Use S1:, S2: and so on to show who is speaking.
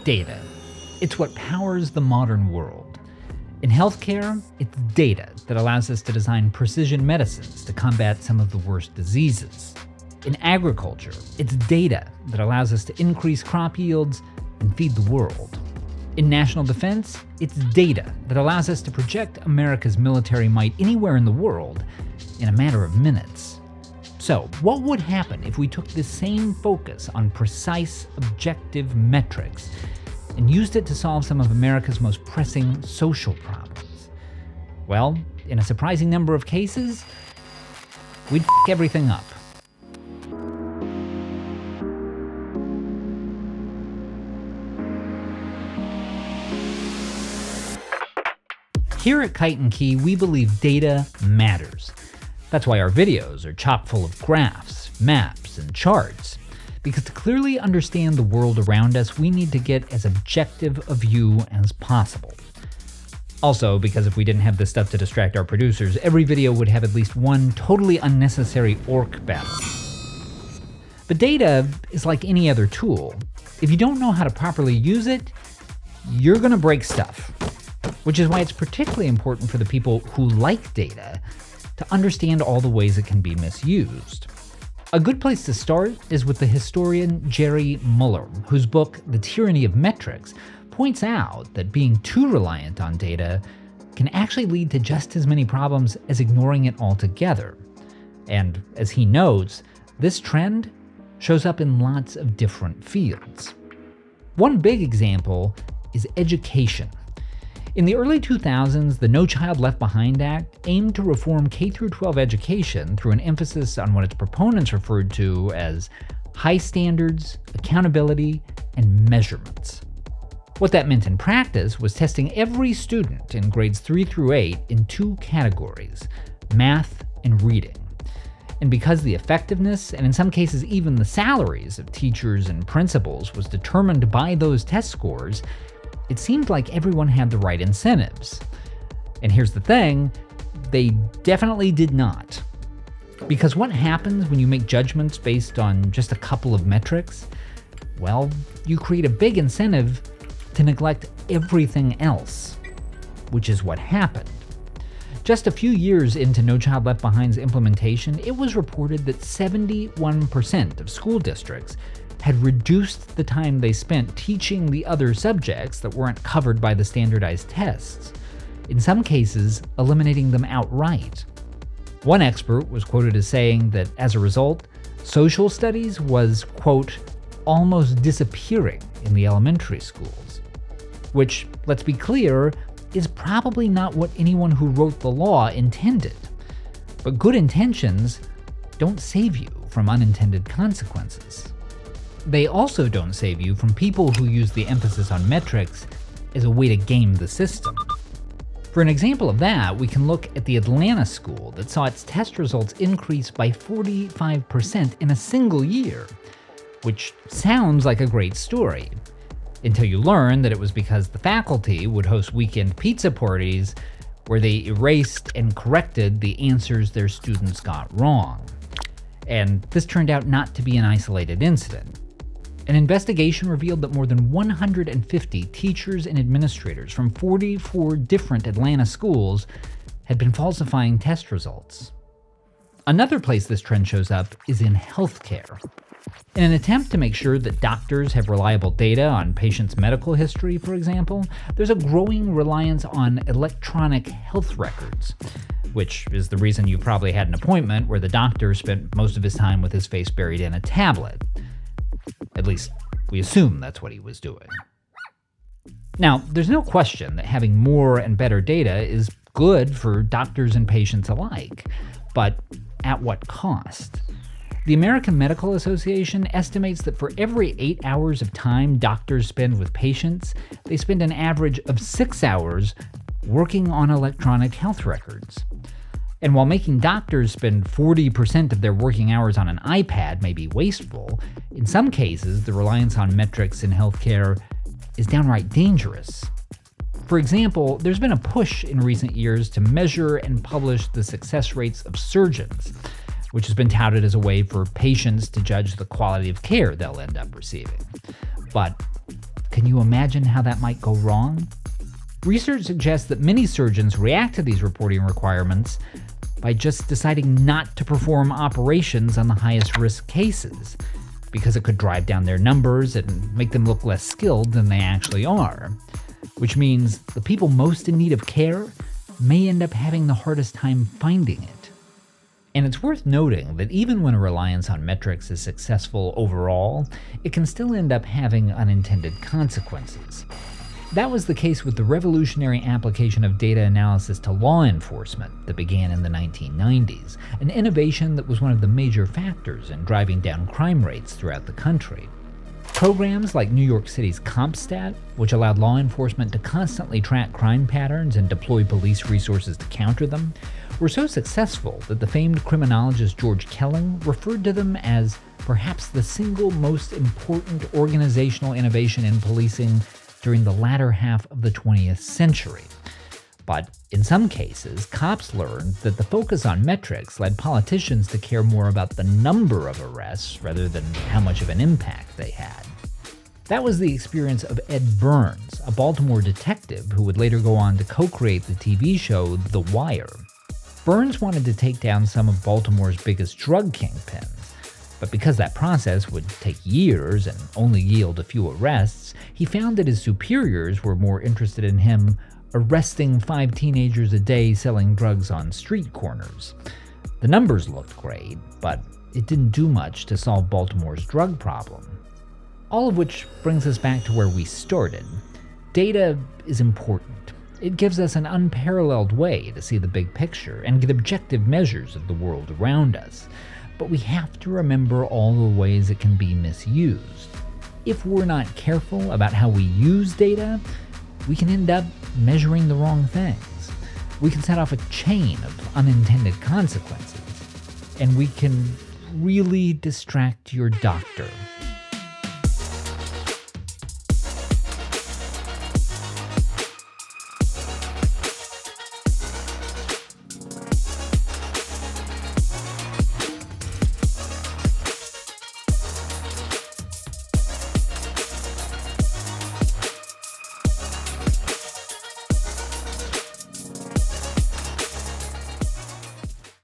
S1: Data. It's what powers the modern world. In healthcare, it's data that allows us to design precision medicines to combat some of the worst diseases. In agriculture, it's data that allows us to increase crop yields and feed the world. In national defense, it's data that allows us to project America's military might anywhere in the world in a matter of minutes. So, what would happen if we took this same focus on precise, objective metrics and used it to solve some of America's most pressing social problems? Well, in a surprising number of cases, we'd f*** everything up. Here at Kite and Key, we believe data matters. That's why our videos are chock full of graphs, maps, and charts. Because to clearly understand the world around us, we need to get as objective a view as possible. Also, because if we didn't have this stuff to distract our producers, every video would have at least one totally unnecessary orc battle. But data is like any other tool. If you don't know how to properly use it, you're gonna break stuff. Which is why it's particularly important for the people who like data to understand all the ways it can be misused. A good place to start is with the historian Jerry Muller, whose book, The Tyranny of Metrics, points out that being too reliant on data can actually lead to just as many problems as ignoring it altogether. And as he notes, this trend shows up in lots of different fields. One big example is education. In the early 2000s, the No Child Left Behind Act aimed to reform K-12 education through an emphasis on what its proponents referred to as high standards, accountability, and measurements. What that meant in practice was testing every student in grades 3 through 8 in two categories, math and reading. And because the effectiveness, and in some cases even the salaries of teachers and principals was determined by those test scores, it seemed like everyone had the right incentives. And here's the thing, they definitely did not. Because what happens when you make judgments based on just a couple of metrics? Well, you create a big incentive to neglect everything else, which is what happened. Just a few years into No Child Left Behind's implementation, it was reported that 71% of school districts had reduced the time they spent teaching the other subjects that weren't covered by the standardized tests, in some cases eliminating them outright. One expert was quoted as saying that as a result, social studies was, quote, almost disappearing in the elementary schools. Which, let's be clear, is probably not what anyone who wrote the law intended. But good intentions don't save you from unintended consequences. They also don't save you from people who use the emphasis on metrics as a way to game the system. For an example of that, we can look at the Atlanta school that saw its test results increase by 45% in a single year, which sounds like a great story, until you learn that it was because the faculty would host weekend pizza parties where they erased and corrected the answers their students got wrong. And this turned out not to be an isolated incident. An investigation revealed that more than 150 teachers and administrators from 44 different Atlanta schools had been falsifying test results. Another place this trend shows up is in healthcare. In an attempt to make sure that doctors have reliable data on patients' medical history, for example, there's a growing reliance on electronic health records, which is the reason you probably had an appointment where the doctor spent most of his time with his face buried in a tablet. At least, we assume that's what he was doing. Now, there's no question that having more and better data is good for doctors and patients alike, but at what cost? The American Medical Association estimates that for every 8 hours of time doctors spend with patients, they spend an average of 6 hours working on electronic health records. And while making doctors spend 40% of their working hours on an iPad may be wasteful, in some cases the reliance on metrics in healthcare is downright dangerous. For example, there's been a push in recent years to measure and publish the success rates of surgeons, which has been touted as a way for patients to judge the quality of care they'll end up receiving. But Can you imagine how that might go wrong? Research suggests that many surgeons react to these reporting requirements by just deciding not to perform operations on the highest risk cases, because it could drive down their numbers and make them look less skilled than they actually are, which means the people most in need of care may end up having the hardest time finding it. And it's worth noting that even when a reliance on metrics is successful overall, it can still end up having unintended consequences. That was the case with the revolutionary application of data analysis to law enforcement that began in the 1990s, an innovation that was one of the major factors in driving down crime rates throughout the country. Programs like New York City's CompStat, which allowed law enforcement to constantly track crime patterns and deploy police resources to counter them, were so successful that the famed criminologist George Kelling referred to them as perhaps the single most important organizational innovation in policing during the latter half of the 20th century. But in some cases, cops learned that the focus on metrics led politicians to care more about the number of arrests rather than how much of an impact they had. That was the experience of Ed Burns, a Baltimore detective who would later go on to co-create the TV show The Wire. Burns wanted to take down some of Baltimore's biggest drug kingpins, but because that process would take years and only yield a few arrests, he found that his superiors were more interested in him arresting 5 teenagers a day selling drugs on street corners. The numbers looked great, but it didn't do much to solve Baltimore's drug problem. All of which brings us back to where we started. Data is important. It gives us an unparalleled way to see the big picture and get objective measures of the world around us. But we have to remember all the ways it can be misused. If we're not careful about how we use data, we can end up measuring the wrong things. We can set off a chain of unintended consequences, and we can really distract your doctor